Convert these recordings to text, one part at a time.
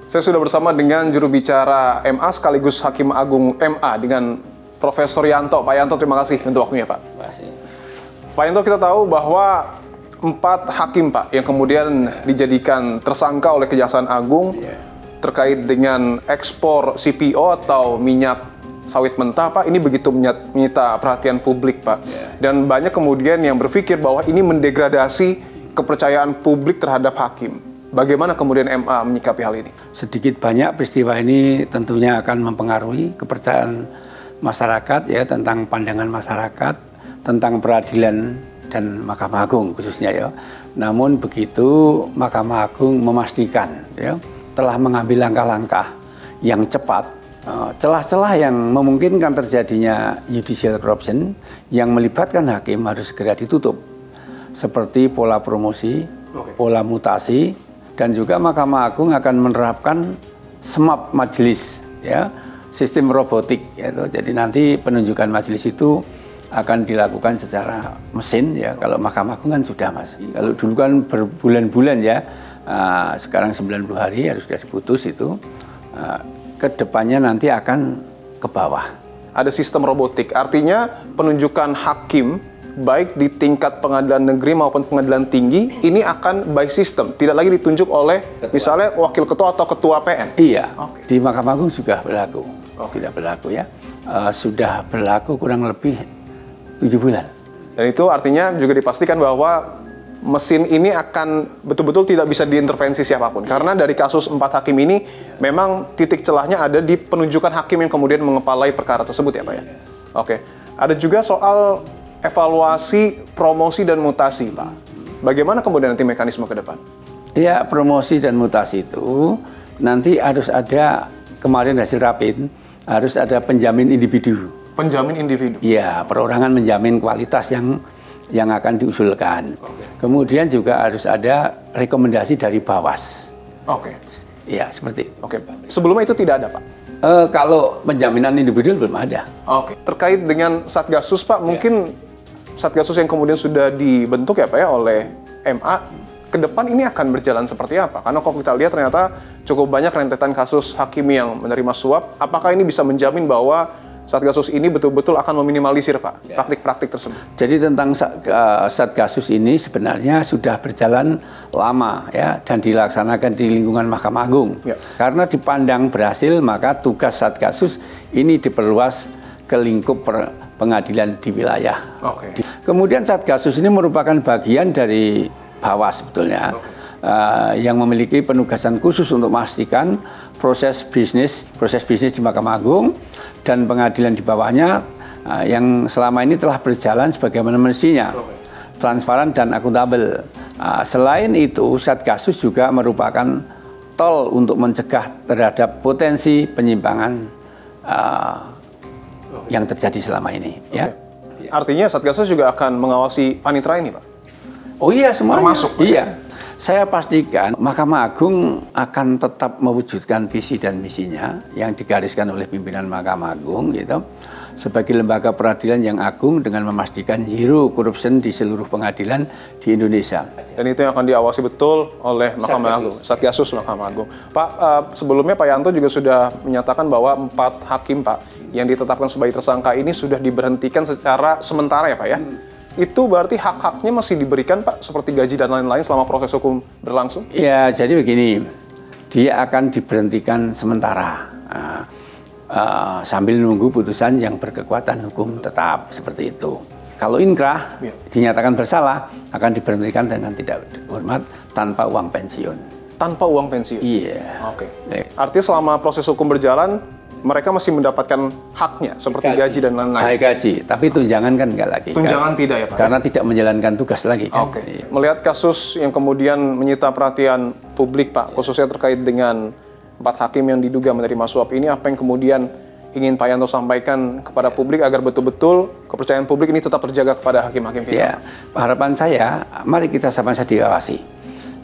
Saya sudah bersama dengan juru bicara MA sekaligus Hakim Agung MA dengan Profesor Yanto. Pak Yanto, terima kasih untuk waktunya, Pak. Terima kasih. Pak Yanto, kita tahu bahwa 4 hakim, Pak, yang kemudian dijadikan tersangka oleh Kejaksaan Agung terkait dengan ekspor CPO atau minyak sawit mentah, Pak, ini begitu menyita perhatian publik, Pak. Dan banyak kemudian yang berpikir bahwa ini mendegradasi kepercayaan publik terhadap hakim. Bagaimana kemudian MA menyikapi hal ini? Sedikit banyak peristiwa ini tentunya akan mempengaruhi kepercayaan masyarakat ya tentang pandangan masyarakat tentang peradilan dan Mahkamah Agung khususnya ya. Namun begitu Mahkamah Agung memastikan ya telah mengambil langkah-langkah yang cepat, celah-celah yang memungkinkan terjadinya judicial corruption yang melibatkan hakim harus segera ditutup. Seperti pola promosi, pola mutasi, dan juga Mahkamah Agung akan menerapkan semap majelis, ya, sistem robotik. Gitu. Jadi nanti penunjukan majelis itu akan dilakukan secara mesin, ya. Kalau Mahkamah Agung kan sudah, Mas. Kalau dulu kan berbulan-bulan ya, sekarang 90 hari harus sudah diputus itu. Kedepannya nanti akan ke bawah. Ada sistem robotik, artinya penunjukan hakim baik di tingkat pengadilan negeri maupun pengadilan tinggi ini akan by system, tidak lagi ditunjuk oleh ketua. Misalnya wakil ketua atau ketua PN. Iya, di Mahkamah Agung sudah berlaku, sudah berlaku ya, sudah berlaku kurang lebih 7 bulan. Dan itu artinya juga dipastikan bahwa mesin ini akan betul-betul tidak bisa diintervensi siapapun. Karena dari kasus 4 hakim ini memang titik celahnya ada di penunjukan hakim yang kemudian mengepalai perkara tersebut ya Pak ya. Oke, ada juga soal evaluasi, promosi, dan mutasi, Pak. Bagaimana kemudian nanti mekanisme ke depan? Ya, promosi dan mutasi itu nanti harus ada, kemarin hasil rapin, harus ada penjamin individu. Penjamin individu? Ya, perorangan menjamin kualitas yang akan diusulkan. Kemudian juga harus ada rekomendasi dari Bawas. Ya, seperti itu. Sebelumnya itu tidak ada, Pak? Kalau penjaminan individu belum ada. Terkait dengan Satgasus, Pak, mungkin Satgasus yang kemudian sudah dibentuk ya Pak ya oleh MA, ke depan ini akan berjalan seperti apa? Karena kalau kita lihat ternyata cukup banyak rentetan kasus hakim yang menerima suap. Apakah ini bisa menjamin bahwa Satgasus ini betul-betul akan meminimalisir, Pak, praktik-praktik tersebut? Jadi tentang Satgasus ini sebenarnya sudah berjalan lama ya dan dilaksanakan di lingkungan Mahkamah Agung. Karena dipandang berhasil, maka tugas Satgasus ini diperluas ke lingkup pengadilan di wilayah. Kemudian Satgasus ini merupakan bagian dari Bawas sebetulnya, yang memiliki penugasan khusus untuk memastikan proses bisnis di Mahkamah Agung dan pengadilan di bawahnya yang selama ini telah berjalan sebagaimana mestinya, transparan dan akuntabel. Selain itu, Satgasus juga merupakan tol untuk mencegah terhadap potensi penyimpangan yang terjadi selama ini. Ya. Artinya Satgasus juga akan mengawasi panitera ini, Pak? Oh iya, semuanya. Termasuk? Iya. Saya pastikan Mahkamah Agung akan tetap mewujudkan visi dan misinya yang digariskan oleh pimpinan Mahkamah Agung gitu, sebagai lembaga peradilan yang agung dengan memastikan zero corruption di seluruh pengadilan di Indonesia. Dan itu yang akan diawasi betul oleh Mahkamah Agung, Satgasus Mahkamah Agung. Pak, sebelumnya Pak Yanto juga sudah menyatakan bahwa 4 hakim, Pak, yang ditetapkan sebagai tersangka ini sudah diberhentikan secara sementara ya Pak ya? Itu berarti hak-haknya masih diberikan, Pak, seperti gaji dan lain-lain selama proses hukum berlangsung? Ya, jadi begini, dia akan diberhentikan sementara sambil menunggu putusan yang berkekuatan hukum tetap, seperti itu. Kalau inkrah, dinyatakan bersalah, akan diberhentikan dengan tidak hormat tanpa uang pensiun. Tanpa uang pensiun? Iya. Artinya selama proses hukum berjalan, mereka masih mendapatkan haknya seperti gaji dan lain-lain. Gaji, tapi tunjangan kan enggak lagi. Tunjangan tidak ya Pak? Karena tidak menjalankan tugas lagi. Kan? Melihat kasus yang kemudian menyita perhatian publik, Pak, khususnya terkait dengan 4 hakim yang diduga menerima suap ini, apa yang kemudian ingin Pak Yanto sampaikan kepada publik agar betul-betul kepercayaan publik ini tetap terjaga kepada hakim-hakim kita? Ya, harapan saya, mari kita sama-sama diawasi.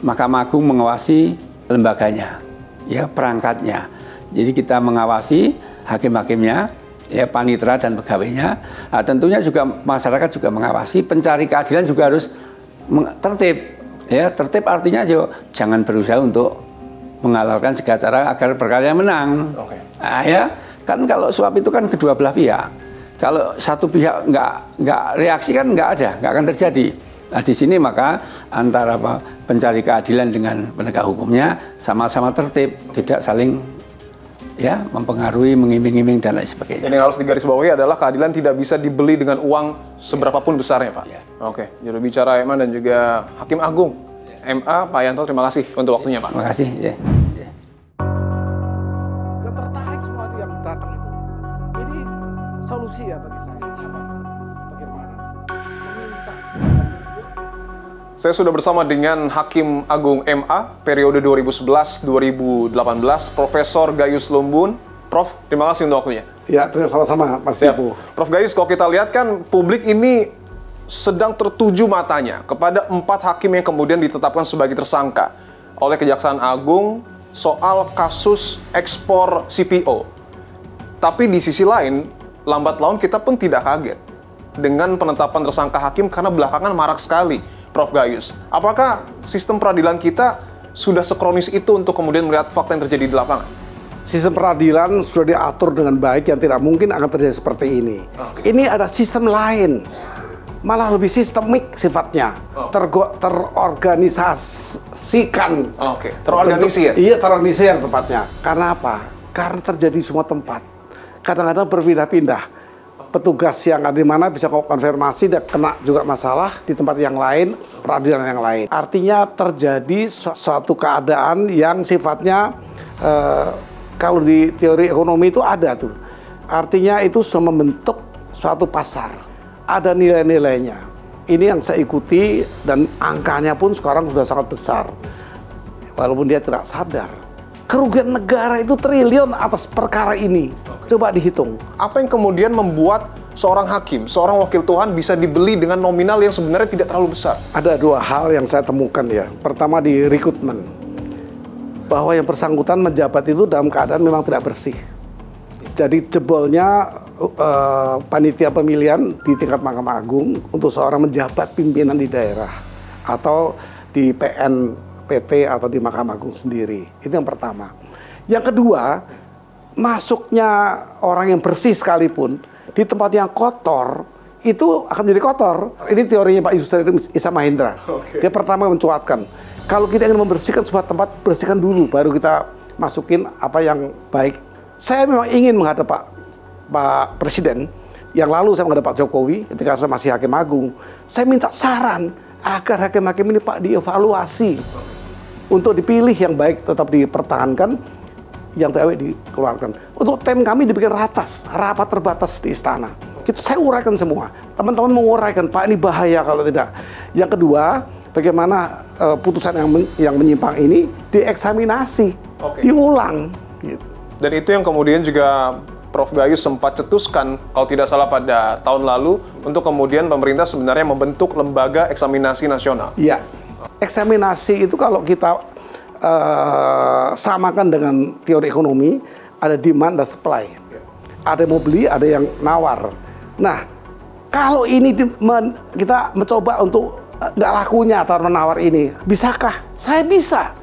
Mahkamah Agung mengawasi lembaganya, ya, perangkatnya. Jadi kita mengawasi hakim-hakimnya, ya, panitera dan pegawainya. Nah, tentunya juga masyarakat juga mengawasi, pencari keadilan juga harus tertib. Ya, tertib artinya jangan berusaha untuk menghalalkan segala cara agar perkara menang. Nah, ya kan kalau suap itu kan kedua belah pihak. Kalau satu pihak nggak reaksi kan nggak akan terjadi. Nah di sini maka antara pencari keadilan dengan penegak hukumnya sama-sama tertib, tidak saling ya mempengaruhi, mengiming-iming dan lain sebagainya. Yang harus digarisbawahi adalah keadilan tidak bisa dibeli dengan uang seberapapun besarnya, Pak. Ya. Oke, juru bicara MA dan juga Hakim Agung MA, Pak Yanto, terima kasih untuk waktunya, Pak. Terima kasih. Ya. Dan tertarik semua itu yang datang itu. Ini solusi ya bagi saya. Bagaimana? Saya sudah bersama dengan Hakim Agung MA periode 2011-2018, Profesor Gayus Lumbun. Prof, terima kasih untuk waktunya. Ya, sama-sama, Mas Ibu. Prof Gayus, kalau kita lihat kan publik ini sedang tertuju matanya kepada 4 hakim yang kemudian ditetapkan sebagai tersangka oleh Kejaksaan Agung soal kasus ekspor CPO. Tapi di sisi lain, lambat laun kita pun tidak kaget dengan penetapan tersangka hakim karena belakangan marak sekali, Prof Gayus. Apakah sistem peradilan kita sudah sekronis itu untuk kemudian melihat fakta yang terjadi di lapangan? Sistem peradilan sudah diatur dengan baik yang tidak mungkin akan terjadi seperti ini. Ini ada sistem lain, malah lebih sistemik sifatnya, terorganisasikan. Terorganisir. Iya, terorganisir tepatnya. Karena apa? Karena terjadi semua tempat. Kadang-kadang berpindah-pindah. Petugas yang ada di mana bisa konfirmasi dan kena juga masalah di tempat yang lain, peradilan yang lain. Artinya terjadi suatu keadaan yang sifatnya kalau di teori ekonomi itu ada tuh. Artinya itu sudah membentuk suatu pasar. Ada nilai-nilainya. Ini yang saya ikuti dan angkanya pun sekarang sudah sangat besar. Walaupun dia tidak sadar. Kerugian negara itu triliun atas perkara ini. Coba dihitung. Apa yang kemudian membuat seorang hakim, seorang wakil Tuhan bisa dibeli dengan nominal yang sebenarnya tidak terlalu besar? Ada 2 hal yang saya temukan ya. Pertama di rekrutmen. Bahwa yang bersangkutan menjabat itu dalam keadaan memang tidak bersih. Jadi jebolnya panitia pemilihan di tingkat Mahkamah Agung untuk seorang menjabat pimpinan di daerah atau di PNPT atau di Mahkamah Agung sendiri. Itu yang pertama. Yang kedua, masuknya orang yang bersih sekalipun di tempat yang kotor itu akan menjadi kotor. Ini teorinya Pak Yusri Isa Mahendra. Dia pertama mencuatkan, kalau kita ingin membersihkan sebuah tempat, bersihkan dulu, baru kita masukin apa yang baik. Saya memang ingin menghadap Pak Presiden. Yang lalu saya menghadap Pak Jokowi ketika saya masih Hakim Agung. Saya minta saran agar hakim-hakim ini Pak dievaluasi untuk dipilih yang baik tetap dipertahankan, yang TW dikeluarkan. Untuk tim kami dibikin rapat terbatas di istana. Saya uraikan semua. Teman-teman menguraikan, Pak ini bahaya kalau tidak. Yang kedua, bagaimana putusan yang menyimpang ini dieksaminasi, diulang. Gitu. Dan itu yang kemudian juga Prof Gayus sempat cetuskan, kalau tidak salah pada tahun lalu, untuk kemudian pemerintah sebenarnya membentuk lembaga eksaminasi nasional. Iya, eksaminasi itu kalau kita samakan dengan teori ekonomi, ada demand dan supply. Ada yang mau beli, ada yang nawar. Nah, kalau ini kita mencoba untuk nggak lakunya atau menawar ini, bisakah? Saya bisa.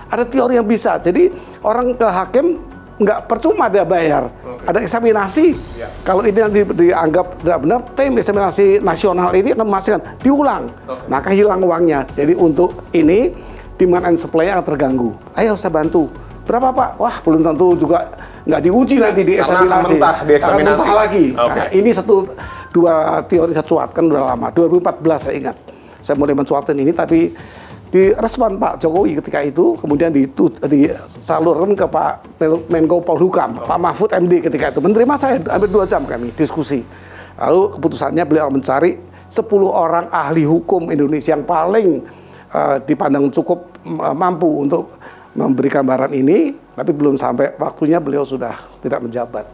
Ada teori yang bisa. Jadi orang ke hakim nggak percuma dia bayar. Ada eksaminasi. Kalau ini yang dianggap tidak benar, tim eksaminasi nasional ini akan memastikan diulang. Maka hilang uangnya. Jadi untuk ini demand and supply akan terganggu. Ayo saya bantu. Berapa Pak? Wah belum tentu juga nggak diuji nanti di eksaminasi. Karena mentah lagi. Nah, ini 2 teori saya cuatkan udah lama. 2014 saya ingat. Saya mulai mencuatkan ini tapi direspon Pak Jokowi ketika itu, kemudian disalurkan ke Pak Menko Polhukam, Pak Mahfud MD ketika itu. Menerima saya hampir 2 jam kami diskusi. Lalu keputusannya beliau mencari 10 orang ahli hukum Indonesia yang paling dipandang cukup mampu untuk memberikan gambaran ini, tapi belum sampai waktunya beliau sudah tidak menjabat.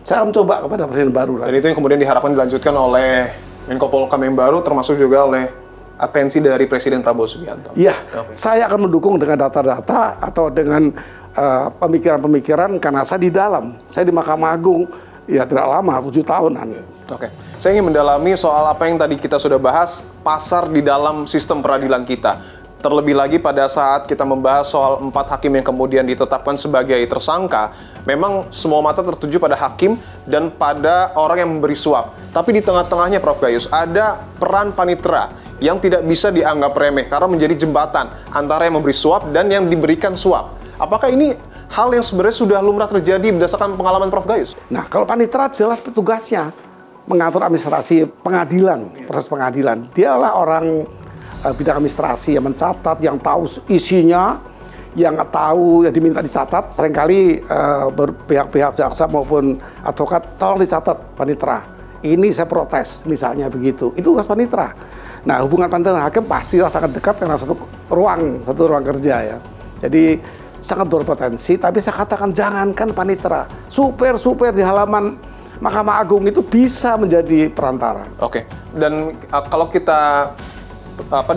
Saya mencoba kepada presiden baru. Dan itu yang kemudian diharapkan dilanjutkan oleh Menko Polhukam yang baru, termasuk juga oleh atensi dari Presiden Prabowo Subianto. Iya, saya akan mendukung dengan data-data atau dengan pemikiran-pemikiran karena saya di dalam. Saya di Mahkamah Agung, ya tidak lama, 7 tahunan. Saya ingin mendalami soal apa yang tadi kita sudah bahas, pasar di dalam sistem peradilan kita. Terlebih lagi pada saat kita membahas soal 4 hakim yang kemudian ditetapkan sebagai tersangka, memang semua mata tertuju pada hakim dan pada orang yang memberi suap. Tapi di tengah-tengahnya, Prof. Gayus, ada peran panitera yang tidak bisa dianggap remeh karena menjadi jembatan antara yang memberi suap dan yang diberikan suap. Apakah ini hal yang sebenarnya sudah lumrah terjadi berdasarkan pengalaman Prof. Gayus? Nah, kalau panitera jelas petugasnya mengatur administrasi pengadilan, proses pengadilan. Dialah orang bidang administrasi yang mencatat, yang tahu isinya, yang tahu yang diminta dicatat. Seringkali pihak-pihak jaksa maupun advokat tolong dicatat panitera. Ini saya protes, misalnya begitu. Itu tugas panitera. Nah, hubungan panitera dan hakim pastilah sangat dekat karena satu ruang kerja ya. Jadi sangat berpotensi. Tapi saya katakan jangankan panitera, supir di halaman Mahkamah Agung itu bisa menjadi perantara. Oke. Dan kalau kita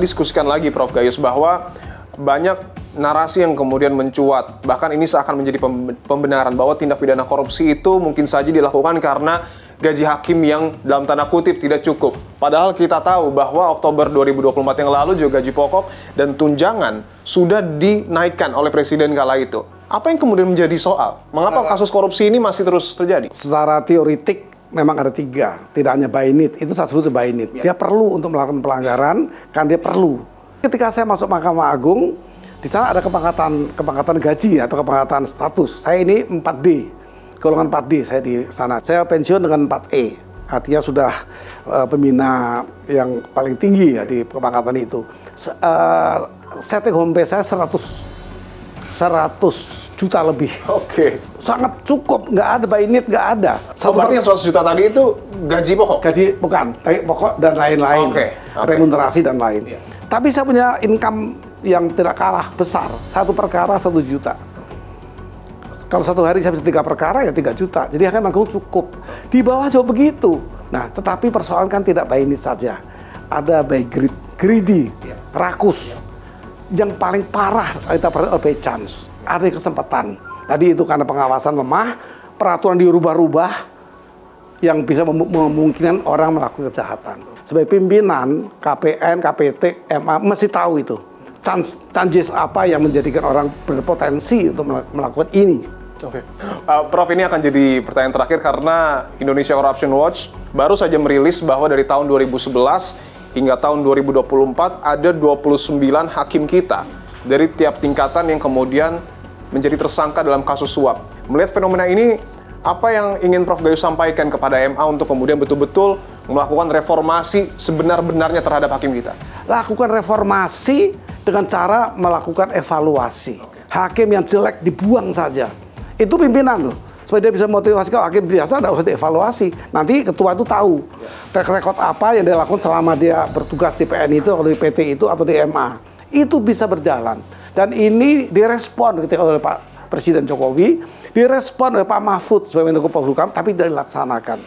diskusikan lagi, Prof. Gayus, bahwa banyak narasi yang kemudian mencuat, bahkan ini seakan menjadi pembenaran bahwa tindak pidana korupsi itu mungkin saja dilakukan karena gaji hakim yang dalam tanda kutip tidak cukup. Padahal kita tahu bahwa Oktober 2024 yang lalu juga gaji pokok dan tunjangan sudah dinaikkan oleh Presiden kala itu. Apa yang kemudian menjadi soal? Mengapa kasus korupsi ini masih terus terjadi? Secara teoretik memang ada 3, tidak hanya by need, itu saya sebut by need. Dia perlu untuk melakukan pelanggaran, kan dia perlu. Ketika saya masuk Mahkamah Agung, di sana ada kepangkatan gaji atau kepangkatan status. Saya ini 4D, golongan 4D saya di sana. Saya pensiun dengan 4E, artinya sudah pembina yang paling tinggi ya di kepangkatan itu. Saya take home pay saya 100 juta lebih. Oke. Sangat cukup, nggak ada by need, nggak ada. Berarti yang 100 juta tadi itu gaji pokok? Gaji, bukan. Gaji pokok dan lain-lain. Remunerasi dan lain. Tapi saya punya income yang tidak kalah besar. 1 perkara 1 juta. Kalau 1 hari saya bisa 3 perkara ya 3 juta. Jadi Hakim Agung cukup. Di bawah juga begitu. Nah, tetapi persoalan kan tidak by need saja. Ada by greedy, rakus. Yang paling parah kita by chance, ada kesempatan. Tadi itu karena pengawasan lemah, peraturan dirubah-rubah yang bisa memungkinkan orang melakukan kejahatan. Sebagai pimpinan KPN, KPT, MA mesti tahu itu. Chances apa yang menjadikan orang berpotensi untuk melakukan ini. Oke. Prof, ini akan jadi pertanyaan terakhir karena Indonesia Corruption Watch baru saja merilis bahwa dari tahun 2011 hingga tahun 2024 ada 29 hakim kita dari tiap tingkatan yang kemudian menjadi tersangka dalam kasus suap. Melihat fenomena ini, apa yang ingin Prof. Gayus sampaikan kepada MA untuk kemudian betul-betul melakukan reformasi sebenar-benarnya terhadap hakim kita? Lakukan reformasi dengan cara melakukan evaluasi. Hakim yang jelek dibuang saja. Itu pimpinan loh. Supaya dia bisa motivasi. Kalau hakim biasa, tidak usah dievaluasi. Nanti ketua itu tahu track record apa yang dia lakukan selama dia bertugas di PN itu, atau di PT itu, atau di MA. Itu bisa berjalan. Dan ini direspon ketika oleh Pak Presiden Jokowi, direspon oleh Pak Mahfud sebagai Menko Polhukam, tapi tidak dilaksanakan.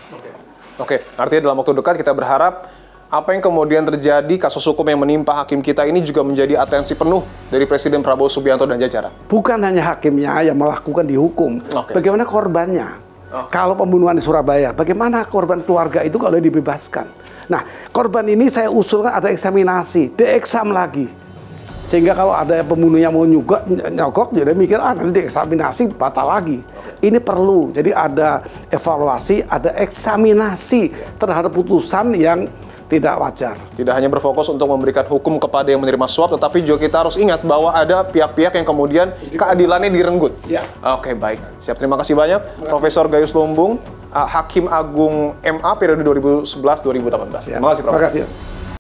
Oke, artinya dalam waktu dekat kita berharap apa yang kemudian terjadi, kasus hukum yang menimpa hakim kita ini juga menjadi atensi penuh dari Presiden Prabowo Subianto dan jajaran. Bukan hanya hakimnya yang melakukan dihukum, bagaimana korbannya. Kalau pembunuhan di Surabaya, bagaimana korban keluarga itu kalau dibebaskan. Nah, korban ini saya usulkan ada eksaminasi, dieksamin lagi. Sehingga kalau ada pembunuhnya mau nyogok, jadi mikir, nanti dieksaminasi, batal lagi. Ini perlu, jadi ada evaluasi, ada eksaminasi terhadap putusan yang tidak wajar. Tidak hanya berfokus untuk memberikan hukum kepada yang menerima suap, tetapi juga kita harus ingat bahwa ada pihak-pihak yang kemudian keadilannya direnggut. Ya. Oke, baik. Siap, terima kasih banyak. Profesor Gayus Lumbung, Hakim Agung MA periode 2011-2018. Ya. Terima kasih, Prof. Terima kasih.